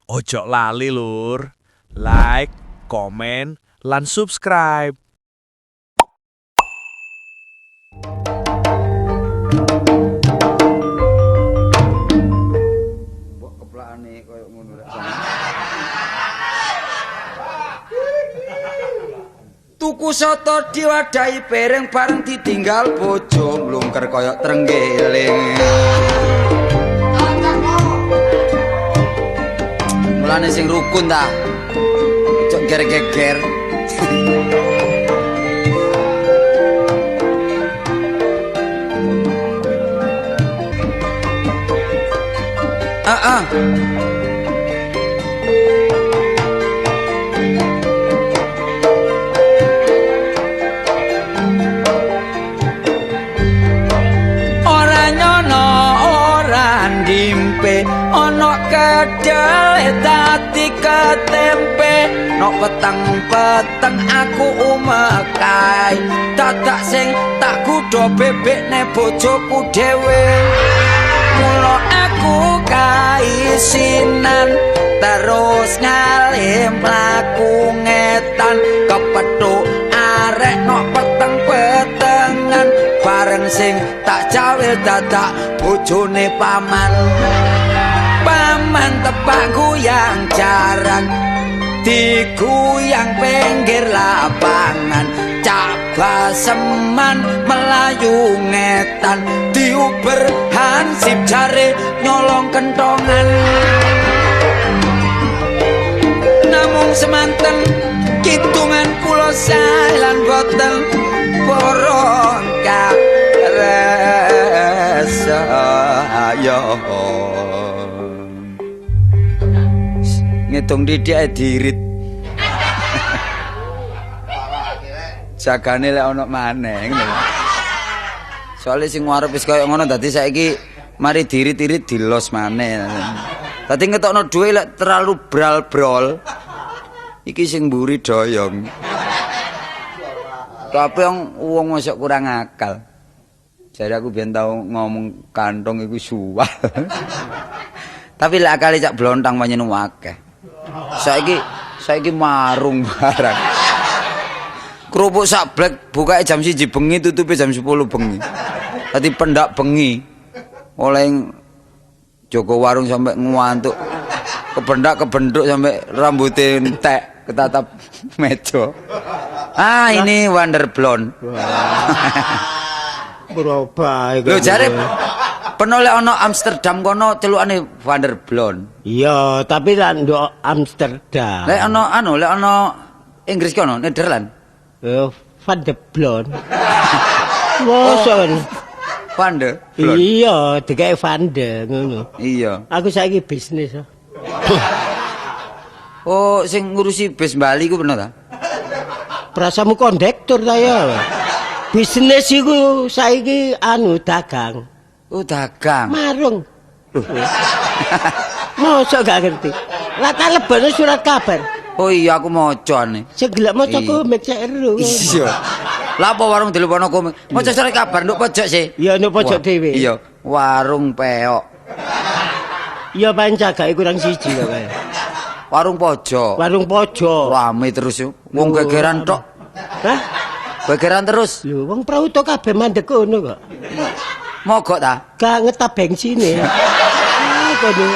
Ojo lali lur, like, komen, lan subscribe. Mbok keplakane koyo ngono rek. Tuku soto diwadahi pereng bareng ditinggal bojo mlungker koyo trenggiling. Mulane sing rukun ta. Cok ger-geger. Ora nyono ora ndimpe ana kedel dadi ketempe nok peteng-peteng aku umekai dadak sing tak kudha bebekne bojoku dhewe mula aku kaisinan terus ngalim mlaku ngetan kepethuk arek nok peteng-petengan bareng sing tak jawil dadak bojone paman tepak guyang jaran diguyang pinggir lapangan cak seman melayu ngetan diuber hansip jare nyolong kentongan namung semanten kitungan kula salan boten porong karesa ayo ngitung didik dirit jagane lek ana maneh ngono soalé sing ngarep wis kaya ngono dadi saiki mari dirit-irit dilos maneh dadi ngetokno dhuwit lek terlalu bral-brol iki sing mburi doyong tapi wong mosok kurang akal jare aku biyen tau ngomong kantong iku suwal tapi lek akale cak blontang panjen akeh saiki marung barang kerupuk sak blek bukake jam 1 bengi tutupe jam 10 bengi dadi pendak bengi oleh Joko warung sampai ngantuk kebendak kebenduk sampai rambutnya entek ketatap meja ini Wonder Blonde berubah lho jare penoleh ana Amsterdam kono celukane Wonder Blonde iya tapi lah ndok Amsterdam lek ana Inggris kono Nederland Van de Blonde Woson Van de Blonde iya digawe Van de ngono iya aku saiki bisnis oh sing ngurusi bis Bali ku bener ta prasamu kondektur ta ya bisnis iku saiki dagang oh dagang marung mosok gak ngerti lah tak lebone surat kabar oh iya aku maca nih sing gelek maca komik cek ero iya lah apa warung dilepono komik maca surat kabar nduk pojok sih iya nduk pojok dhewe iya warung peok iya panca gak kurang siji kok warung pojok rame terus yo wong gegeran tok hah gegeran terus lho wong prauto kabeh mandek kono kok mogok ta gak ngetap bensine kono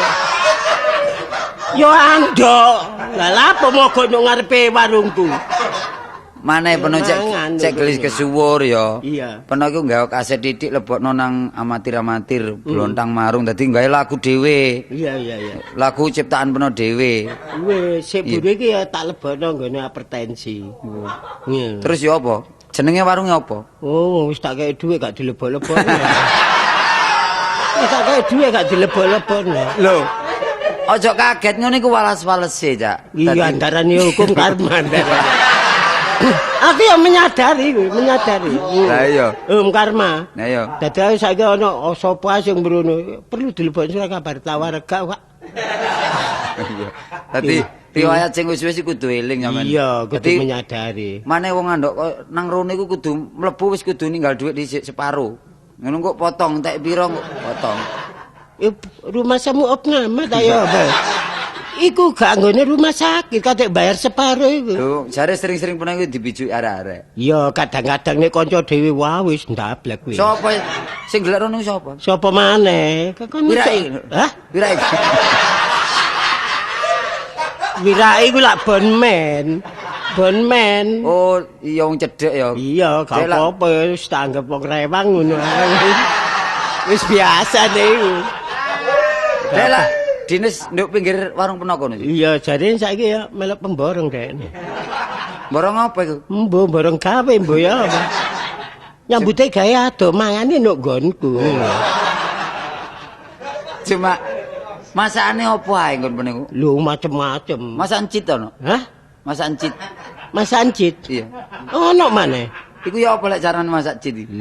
yo andok lah apa mogok nang ngarepe warungku maneh peno cek gelis kesuwur ya iya peno iku nggawe kaset titik lebokno nang amatir-amatir blontang marung dadi nggawe lagu dhewe iya lagu ciptaan peno dhewe wis sebure iki ya tak lebono nggone apertensi terus ya apa jenenge warunge apa oh wis tak kei dhuwit gak dilebok-lebokno wis tak kei dhuwit gak dilebok-lebokno lho ojo kaget ngene iku walas-walese cak iya antarane hukum karma aku yang menyadari lah iya karma lah iya dadi saiki ana sapa sing mrono perlu dilebokno surat kabar tawarga Pak iya dadi riwayat sing wis-wis kudu eling sampean iya kudu menyadari maneh wong andok nang rono iku kudu mlebu wis kudu ninggal dhuwit dhisik separo ngono kok potong entek pira kok potong rumah samu opname ta ya Iku gak nggone rumah sakit, katek bayar separo iku. Lho, jare sering-sering pernah iku dibijuk arek-arek. Iya, kadang-kadang nek kanca dhewe wae wis ndablek kuwi. Sopo sing gelek rono sapa? Sapa maneh? Kon Wirai. Hah? Wirai. Wirai iku lak bonmen. Bonmen. Oh, iya wong cedhek ya. Iya, gak Cek lah. apa-apa wis tak anggap wong rewang ngono ae. Wis biasa niku. Dek lah, dinis nduk pinggir warung penoko niku. Iya, jare saiki ya melok pemborong dekne. Borong apa iku? Mbo borong gawe mbo ya apa. Nyambute gawe ado mangane nduk nggonku. Cuma masakane opo ae nggon niku? Lho macem-macem. Masakan cit ono. Hah? Masakan cit. Mas Ancit. Iya. Ono maneh. Iku ya apa lek carane masak cit iki?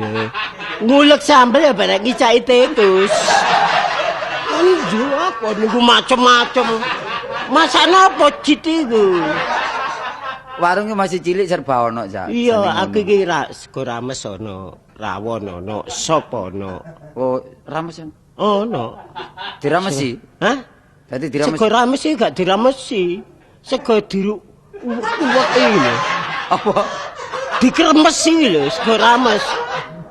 Ngulek sambel ya barek ngicaki tikus. Anjo apa niku macem-macem. Masakne apa cit iku? Warungnya masih cilik serba ono, Cak. Iya, aku iki sego rames ono, rawon ono, sop ono. Oh, rames ya? Ono. Diramesi. Hah? Dadi diramesi. Sego rames iki gak diramesi. Sego uwek iki. Apa? Dikremesi lho, sego rames.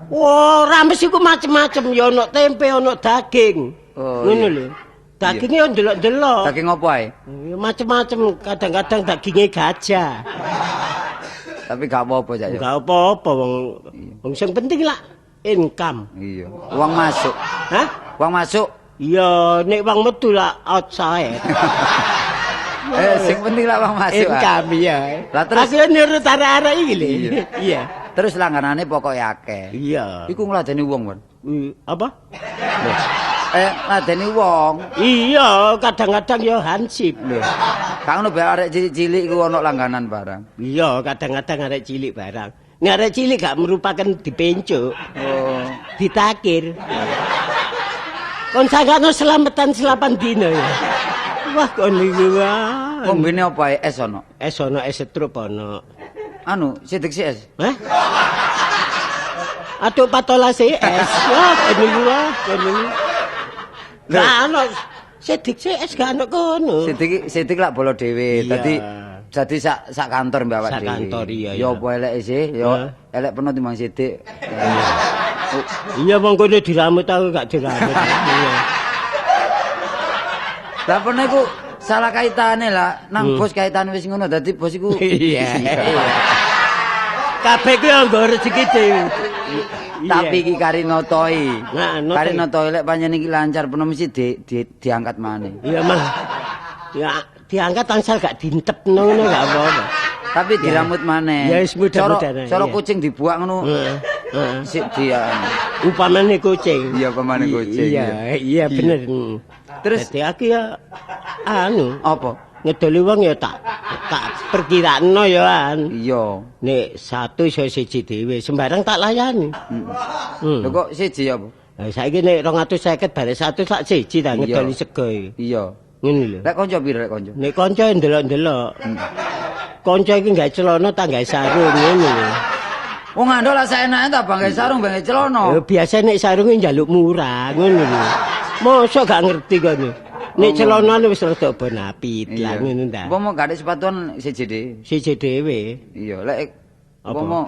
Wah, rames iku macem-macem, ya ono tempe, ono daging. Oh, Ngono iya. lho. Dagingnya yo ndelok-ndelok. Daging apa ae? Ya, macem-macem, kadang-kadang dagingnya gajah. Tapi gak apa-apa, Cak. Ya? Enggak apa-apa wong sing penting lah income. Iya. Uang masuk. Hah? Uang masuk. Iya, nek wong metu lah outside. Sing penting lah uang masuk. Income iya. Lah terus Aku nurut arek-arek iki lho. Iya. Iya. terus langganane pokoke akeh. Iya. Iku ngladeni wong, Mon. Apa? Ngladeni wong. Iya, kadang-kadang yo hansip. Lho. Kang ono bae arek cilik-cilik iku ono langganan barang. Iya, kadang-kadang arek cilik barang. Nek arek cilik gak merupakan dipencuk. Oh. Ditakir. Kon sangkano selamatan 8 dino ya. Wah kon niku wah. Kombine apa ae es ono? Es ono es setrup ono. Anu, sidik si es. Hah? Aduh patola es. Wah kon niku wah, kon niku. Gak ono sidik es gak ono kono. Sidik lak bolo dhewe. Iya. Dadi sak kantor mbak awak Sak dhewe. kantor, iya, Ya iya. apa elek sih? Ya elek peno timbang sidik. Iya wong kono diramut aku gak diramut. Iya. Lah peno iku salah kaitane lah. Nang bos kaitane wis ngono dadi bos iku. Iya. Kabeh ku yo nggo rezeki dhewe. Tapi iki kari notoi. Nah, notoi. Kari notoi lek panjenengan iki lancar peno mesti diangkat maneh. Iya mah. Ya diangkat tangsal gak diintepno ngono gak apa-apa. Tapi diramut maneh. Ya, wis mudah-mudahan, Cara iya. kucing dibuak ngono. Heeh. Sik dia. Upamane kucing. Iya, upamane kucing, Iya, iya bener. Terus- dadi aku ya anu, Apa? ngedoli wong ya tak perkiraano ya an. Iya. Nek satu iso siji dhewe, sembarang tak layani. Lho kok siji apa? Lah saiki nek 250 bare 100 tak siji ta Iya. ngedoli sego iki. Iya. Ngene lho. Lek kanca piro lek kanca? Nek kanca ndelok-ndelok. Kanca iki gawe celana tak gawe sarung ngene lho. Wong andol lah saenake ta bangke sarung bangke celana. Biasa nek sarunge njaluk murah ngono lho. Mosok gak ngerti kono. Nek celanane wis rada bonapit lah ngono ta. Umpama gak ada sepatuan siji dhewe. Siji dhewe. Iya, lek Apa? umpama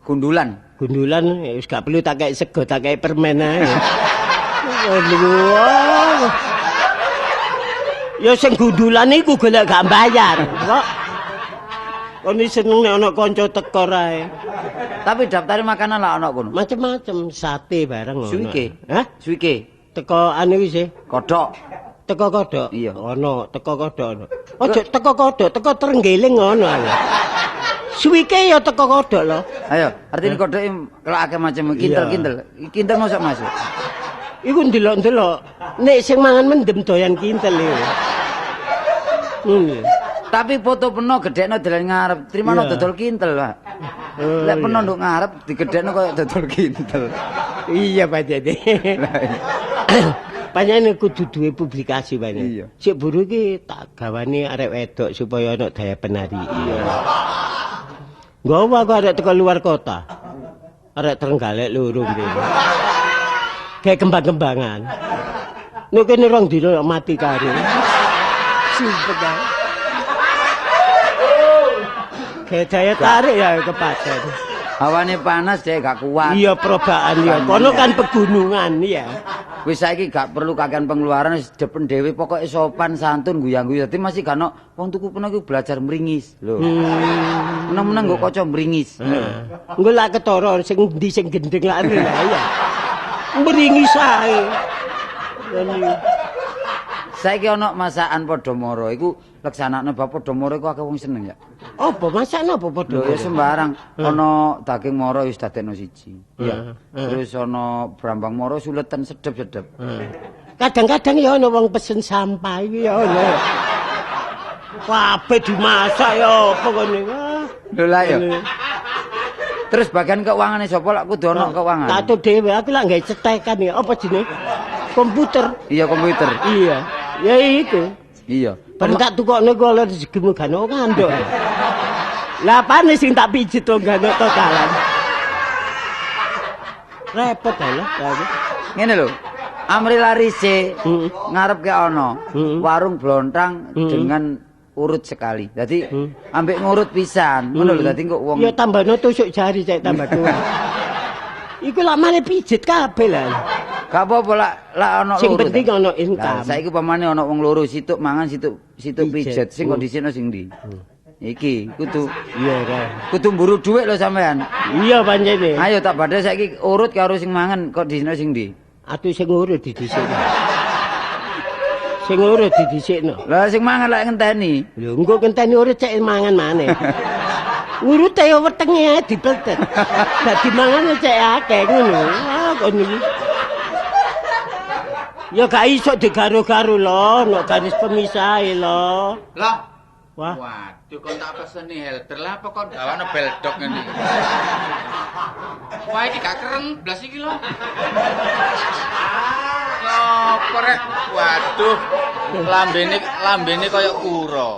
gundulan. Gundulan wis gak perlu tak kei sego, tak kei permen ae. Aduh. Ya sing gundulan iku golek gak bayar, kok. Kon seneng nek ana kanca teko rae. Tapi daftare makanan lah ana kono. Macem-macem sate bareng ono. Suwike. Hah? Suwike. Teko anu iki sih. Kodhok. Teko kodhok. Iya. Ono, teko kodhok ono. Ojo teko kodhok, teko trenggiling ono. Suwike ya teko kodhok lho. Ayo, artine kodhok kalau akeh macam kintel-kintel. Kintel mosok masuk. Iku ndelok-ndelok. Nek sing mangan mendem doyan kintel iki. Tapi foto peno gedekno dalan ngarep, trimano Iya. dodol kintel, Pak. Oh, Lek peno iya. nduk ngarep digedekno koyo dodol kintel. Iya Pak Dede. Panjenengan kudu duwe publikasi banyak. Iya. Sik buru iki tak gawane arek wedok supaya ana daya penari. Iya. Nggawa aku arek teko luar kota. Arek Trenggalek loro mbene. Kayak kembang-kembangan. Nek kene rong dina mati karo. sumpah kan. Kayak daya tarik ya kepaten. Hawane panas deh gak kuat. Iya perobaan ya. Kono kan pegunungan ya. Wis saiki gak perlu kakean pengeluaran wis depen dhewe pokoke sopan santun guyang-guyu. Dadi masih gak ono wong tuku peno iku belajar mringis lho. Meneng-meneng nggo kaca mringis. Engko lak ketara sing ndi sing gendeng lak ya. Mringis ae. Saiki ono masakan Podomoro iku leksanane bab Podomoro iku akeh wong seneng ya. Apa masakno apa padha? Lho ya sembarang ono daging moro wis dadekno siji. Iya. Terus ono brambang moro suleten sedep-sedep. Kadang-kadang ya ono wong pesen sampah iki ya ono. Kabeh dimasak ya apa kene. Lho lah ya. Terus bagian keukangane sapa lak kudu ono keuangan. Tato dhewe aku lak gawe cetekan ya apa jenenge? Komputer. Iya komputer. Iya. Ya itu. Iya. Bar tak tukokno ku oleh rezekimu gak ono nganduk. Lah apane sing tak pijet to gak ono totalan. Repot lah. Ngene lho. Amri larise ngarep ke ono warung blontang dengan urut sekali. Dadi ambek ngurut pisan. Ngono lho dadi kok wong ya tambahno tusuk jari cek tambah tua. Iku lak mare pijet kabeh lah. gak apa-apa lak ono loro. Sing penting ono income. Saiki pamane ono wong loro situk mangan situk pijet. Sing kondisine sing ndi? Iki kudu Iya kan. kudu mburu dhuwit lho sampean. Iya pancene. Ayo tak badhe saiki urut karo sing mangan kondisine sing ndi? Atuh sing urut didhisikno. Sing urut didhisikno. Lah sing mangan lek ngenteni. Lho engko ngenteni urut cek mangan maneh. Urute ya wetenge dipletet. Dadi mangan cek akeh ngono. Ah kok niki. Ya gak iso digaro-garo lho, nek garis pemisah lho. Lah. Wah. Waduh kon tak peseni helder lah apa kon gawane beldok ngene. Wah iki gak keren blas iki lho. Ya korek. Waduh. Lambene kaya kura.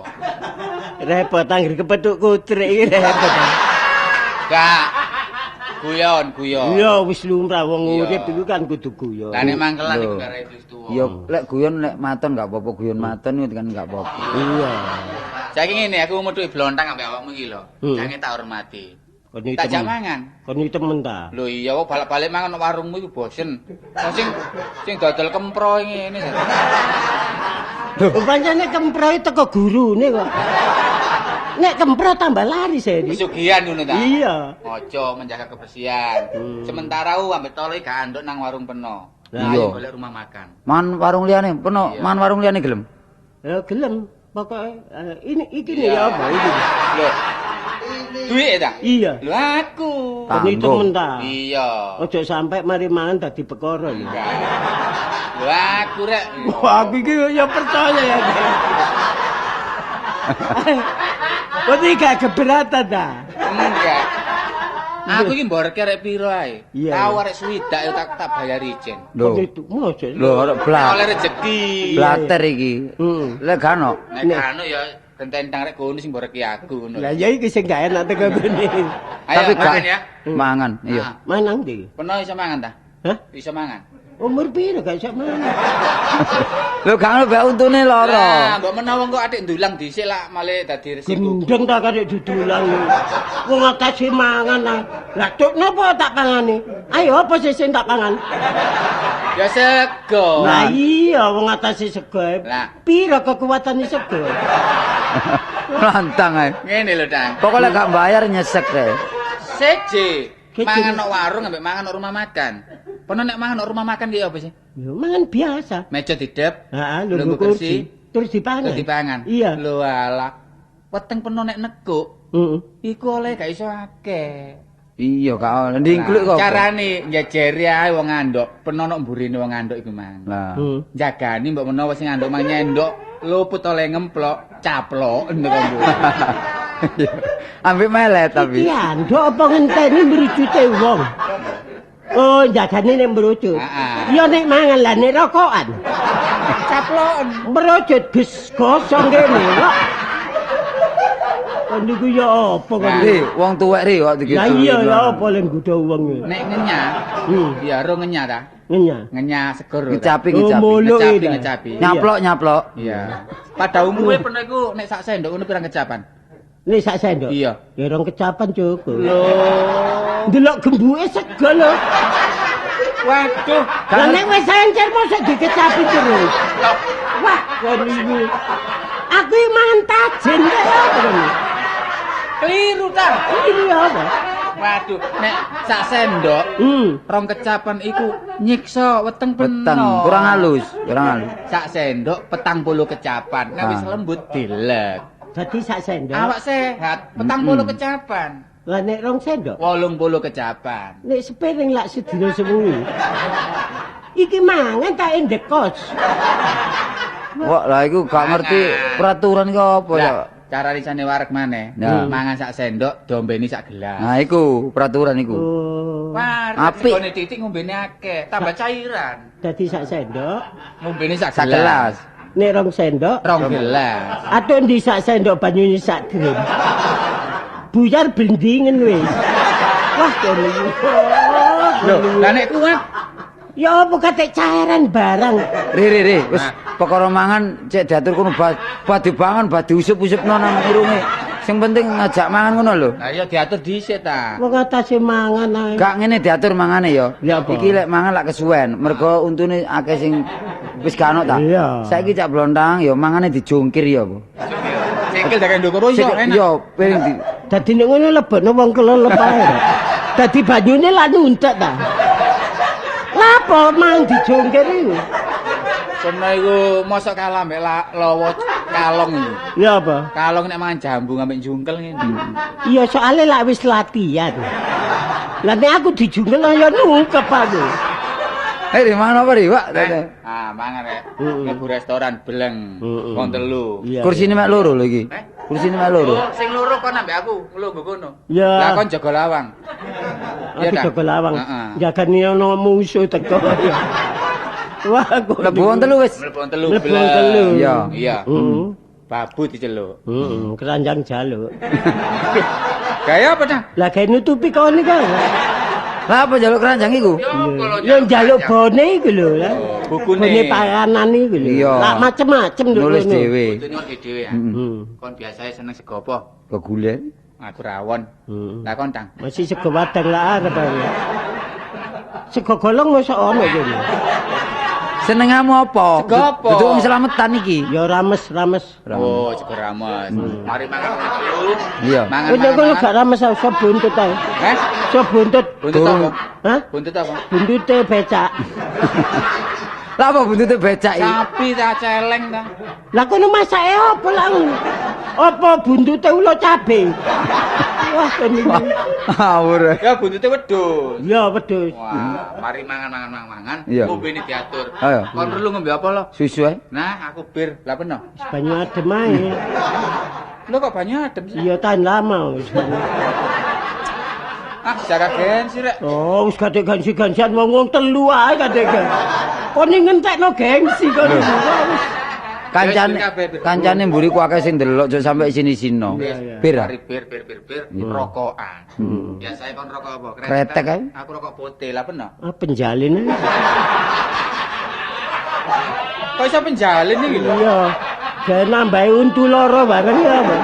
Repot anggere kepethuk kutrik iki repot. Gak. Guyon. Iya wis lumrah wong Iya. urip iku kan kudu guyon. Lah nek mangkelan Lho. iku gara itu tuwa. Ya lek guyon lek maton gak apa-apa guyon maton itu kan gak apa-apa. Iya. Saiki ngene aku metu blontang ambek awakmu iki lho. Jange tak hormati. Kon iki Tak jak temen. mangan. Kon iki temen ta. Lho iya kok balik-balik mangan nang warungmu iku bosen. Wong sing dodol kempro ngene. Pancene kempro teko gurune kok. Nek kempro tambah lari saya iki. Pesugihan ngono ta? Iya. Ojo menjaga kebersihan. Sementara ambek tole gak anduk nang warung peno. Iya. Ayo golek rumah makan. Man warung liyane peno, Iya. man warung liyane gelem. Ya gelem. Pokoke iki nih ya apa iki. Lho. Duit ta? Iya. Lho aku. Kon iki Tanggung. temen ta. Iya. Ojo sampai mari mangan dadi perkara lho. Lho aku rek. Wah, aku iki ya percaya ya. Kok iki gak keberatan ta? Enggak. Aku iki mboreke rek piro ae. Iya, Tahu iya. arek swidak yo tak bayar ijen. Lho. Kok itu mosok. Lho ora Oleh blak. rezeki. Blater iki. Lek gak ono. Nek anu ya gententang rek kono sing mboreke aku ngono. Lah ya iki sing gak enak teko kene. Ayo Tapi gak makan ya. mangan, iya. Ah, Manang ndi? Peno iso mangan ta? Hah? Iso mangan. Umur piro gak iso mangan? Lho gak ono bae untune Lah, lara. mbok menawa kok atik ndulang dhisik lah malih dadi resiko. Gendeng tak karek dudulang. Wong akeh mangan ah. Lah cuk napa tak pangane? Ayo apa sing tak pangan? Ya sego. Lah iya wong atase sego. Lah. Piro kekuatane sego? Lantang ae. Ngene lho, Dang. Pokoknya gak bayar nyesek kae. Seje. Kiki. Mangan nang warung ambek mangan nang rumah makan. Peno nek mangan nang rumah makan ki apa sih? Ya mangan biasa. Meja didep. Heeh, Lungguh lungguh kursi. Terus dipangan. Terus dipangan. Iya. Lho alah. Weteng peno nek nekuk, Heeh. iku oleh gak iso akeh. Iya gak ono. Ndingkluk kok. Carane njajeri ae wong ngandok, peno nek mburine wong ngandok iku mang. Lah. Jagani mbok menawa sing ngandok mang nyendok, luput oleh ngemplok, caplok ngono kan. Ambek melet tapi. Iki andok apa ngenteni mrujute wong? Oh, jagane nek mrucut. Heeh. Ya nek mangan lah nek rokokan. Caploken. Mrucut bis gosong kene. Kok. Kan niku ya apa kan? Ri, wong tuwek ri kok gitu. Lah iya ya apa len nggodha wong. Nek ngenyah, ya ro ngenyah ta. Ngenya. seger. Ngecapi. Oh, mulu Ngecapi, ini. ngecapi. Nyaplok. Iya. Pada umumnya pernah iku nek sak sendok ngono pirang kecapan? Ini sak sendok. Iya. Ya rong kecapan cukup. Loh. Delok gembuke sego lho. Waduh. Lah nek wis encer mosok dikecapi terus. Wah, kon iki. Aku iki mangan tajen kok ya apa ini? Keliru ta. Ini apa? Waduh, nek sak sendok rong kecapan iku nyiksa weteng Peteng, peno. kurang halus. Sak sendok 40 kecapan. Nek wis lembut dilek. Jadi sak sendok. Awak sehat 40 kecapan. Lah nek rong sendok. 80 kecapan. Nek sepiring lak sedina sewengi. Iki mangan tak endekos. Wah, lah iku gak ngerti peraturan iki apa ya. Lah, cara risane wareg maneh. Nah. Mangan sak sendok, diombeni sak gelas. Nah, iku peraturan iku. Oh. Wareg Apik. segone titik ngombene akeh, tambah cairan. Dadi sak sendok. Ngombene sak Sak gelas. gelas. Nek rong sendok. Rong gelas. Atau ndi sak sendok banyune sak drim. Buyar blendingen wis. Wah, kono iki. Lho, lah nek kuat Ya apa kate cairan barang. Ri, wis perkara mangan cek diatur kono badhe pangan, badhe usup-usupno nang irunge. Sing penting ngajak mangan ngono lho. Lah iya diatur dhisik ta. Wong atase mangan ae. Gak ngene diatur mangane ya. Ya apa? Iki lek mangan lak kesuwen, mergo untune akeh sing wis gak ono ta. Iya. Saiki cak blontang ya mangane dijungkir ya apa. Cekil dari ndukuro yo enak. Yo piring di Dadi nek ngono lebokno wong kelelep ae. Dadi banyune lak nuntek ta. Lapo mang dijungkir iku? Kono iku mosok kalah mbek lawa kalong iki. Ya apa? Kalong nek mangan jambu ngambek jungkel ngene. Iya soalnya lak wis latihan. Lah nek aku dijungkel ya nungkep aku. di mana apa di, Pak? Ah, mangan rek. Mlebu restoran beleng. Wong telu. Iya. Kursine mek loro lho iki. Kursine mek loro. Oh, sing loro kon ambek aku, nglungguh kono. Ya. Lah kon jaga lawang. Aku Iya, jaga lawang. Heeh. Jagani ono musuh teko. Wah, aku. Lebu wong telu wis. Mlebu wong telu. Mlebu wong telu. Iya. Iya. Heeh. Babu diceluk. Keranjang jaluk. Gaya apa dah? Lah gawe nutupi kon iki kan. Lah apa jaluk keranjang iku? Ya njaluk bone iku lho lah. Bukune. Bone panganan iku lho. Iya. Lah macem-macem lho. Nulis kono. dhewe. Butune kok dhewe ya. Kon biasae seneng sego apa? Kegulen. Aku rawon. Lah kon tang. Masih sego wadang lah arep ae. Sego golong mosok ono kene. Senengamu apa? Sego apa? Duduk wong slametan iki. Ya rames. Oh, sego rames. Mari mangan dulu. Iya. Mangan. Kowe kono gak rames iso buntut ae. Heh? Iso buntut. Buntut apa? Hah? Buntut apa? Buntute becak. Lah apa buntute becak iki? Sapi ta celeng ta? Lah kono masake apa lah? Apa buntute ulo cabe? Wah, kono iki. Awur. Ya buntute wedhus. Ya wedhus. Wah, mari mangan. Iya. Ngombe ini diatur. Ayo. Kon perlu ngombe apa lo? Susu ae. Nah, aku bir. Lah peno. Banyu adem ae. Lo kok banyak adem sih? Iya tahan lama wis. Ah, jaga gengsi rek. Oh, wis kadek gansi-gansian wong telu ae kadek. Kon ngentekno gengsi kon. Kancane mburiku akeh sing ndelok aja sampe sini-sino. Bir. ah? Mari bir, rokokan. Biasanya kon rokok apa? Kretek ae. Aku rokok putih. Lah peno. Ah penjalin ae. Kok iso penjalin iki lho? Iya. Gawe nambahi untu loro bareng ya apa?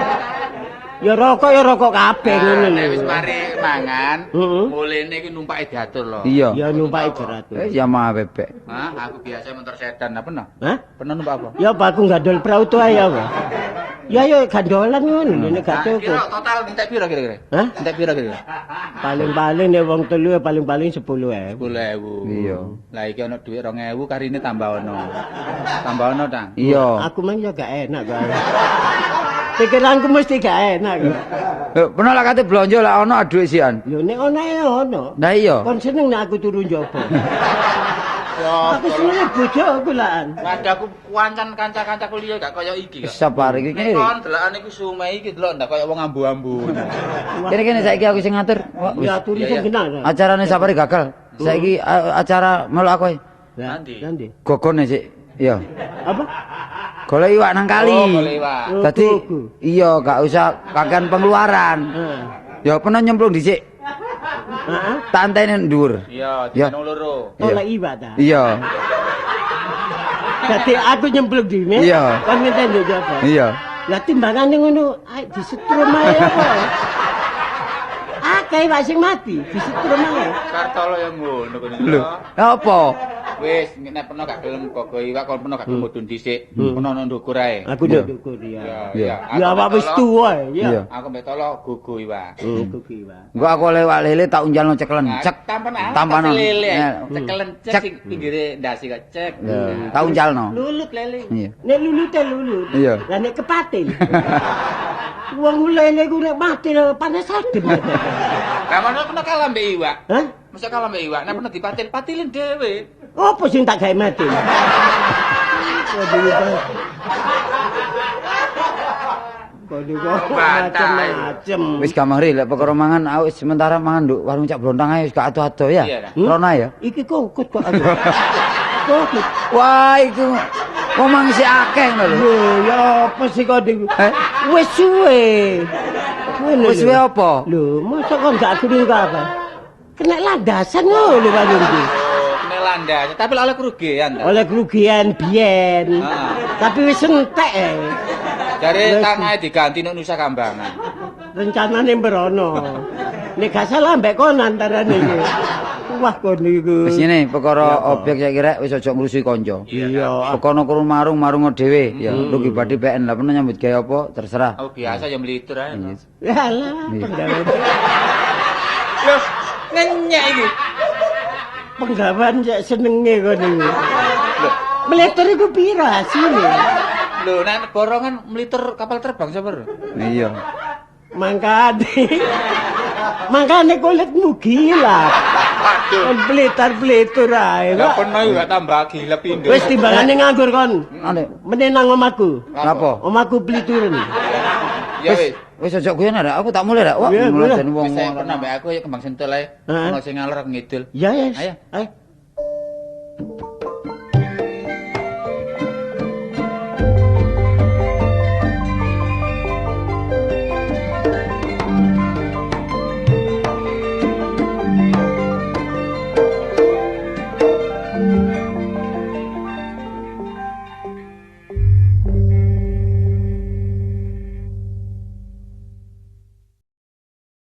Ya rokok kabeh ngono Nek lho. wis mari mangan, Heeh. mulene iki numpake diatur lho. Iya. Ya numpaki berat. Ya mah bebek. Hah, aku biasa motor sedan. Lah peno. Hah? Peno numpak apa? Ya apa aku gandol prauto ae apa? Ya yo gandolan ngono lho nek gak Kira cukup. total entek piro kira-kira? Hah? Entek piro kira-kira? Paling-paling nek wong telu ya paling-paling 10.000. 10.000. Iya. Lah iki ana dhuwit 2.000 karine tambah ono. Tambah ono, Tang. Iya. Aku mah ya gak enak kok. Pikiranku mesti gak enak kok. Lho, pernah lah kate blonjo lah ono aduh isian. Lho nek ono ya ono. Nah iya. Kon seneng nek aku turu njaba. Ya, Aku seneng bojoku lan. Ada aku kanca-kanca kuliah gak kaya iki kok. Sabar iki Nek kene. kon delakan iku sume iki delok ndak kaya wong ambu-ambu. Kene saiki aku sing ngatur. Ya turu sing genah. Acarane sapare gagal. Saiki acara melok aku ae. Nanti. Nanti. Gogone sik. Iya. Apa? Golek iwak nang kali. Oh, golek iwak. Dadi Gogo. iya gak usah kakean pengeluaran. Ya pernah nyemplung dhisik. Heeh. Tak anteni ndur. Iya, Ya. dino loro. Tolak iwak ta. Iya. Dadi aku nyemplung dhewe. Iya. Kon ngenteni apa? Iya. Lah timbangane ngono, ae disetrum ae apa? Akeh wae sing mati, disetrum ae. Kartolo yang ngono kene. Lho, apa? Wis nek peno gak gelem gogo iwak kon peno gak gelem mudhun dhisik. Peno nang ndukur ae. Aku Iya. nduk dukur ya. Iya. Ya apa wis tuwa Iya. ya. Aku mbek tolo gogo iwak. Dukur Pak. Engko aku lewat lele tak unjalno ceklen. Cek. Tampan Tampanan. lele. Eh, Cekelen Cek. cek sing pinggire ndasi kok cek. Ya, tak unjalno. Lulut lele. Iya. Nek lulute lulut. Iya. Lah nek kepatil. Wong lele ku nek mati lho panas adem. Lah mana peno kalah mbek iwak. Hah? Masa kalah mbek iwak, nek peno dipatil-patilin dhewe. Apa sing tak gawe mati? Waduh kok macam-macam. Wis gampang ri, lek perkara mangan aku wis sementara mangan nduk warung Cak Blontang ae wis gak ado-ado ya. Iya, dah. Rona ya. Iki kokut kok aku. Kokut. Wah, iku omong isih akeh ngono lho. Lho, ya apa sih kok di... Eh? Wis suwe. Ngono Wis lho. suwe apa? Lho, masa kok gak krungu apa? Kena landasan ngono warung iki. Kene landas, tapi oleh kerugian ta. Oleh kerugian biyen. Ah. Tapi wis entek. Jare tanahnya diganti nek Nusa Kambangan. Rencanane mberono. Nek gak salah mbek kon antarane iki. Wah kon niku. Wis ngene, perkara objek saya kira wis aja ngrusuhi kanca. Iya. Pekono kurun marung dhewe ya. Rugi badi PN lah pernah nyambut gawe apa terserah. Oh biasa ya melitur ae. Yalah, penggawean. Loh, ngenyek iki. Penggawean cek senenge kon niku. Meleter iku piro hasile? Lho, nek borongan melitur kapal terbang sapa? Iya. Mangkane kulitmu gila. Waduh. Kon blitar-blitur ae. Lah Kok. peno yo gak tambah gila pindho. Wis timbangane nganggur kon. Ane, Meneh nang omahku. apa? Omahku blituren. Ya wis. Wis aja guyon arek, aku tak mulai rek. Wah, Iya, mulai mulai. den wong Wis saya pernah mbek aku ya kembang sentul ae. Heeh. Ono sing ngalor ngidul. Ya, ya. Ayo. Ayo.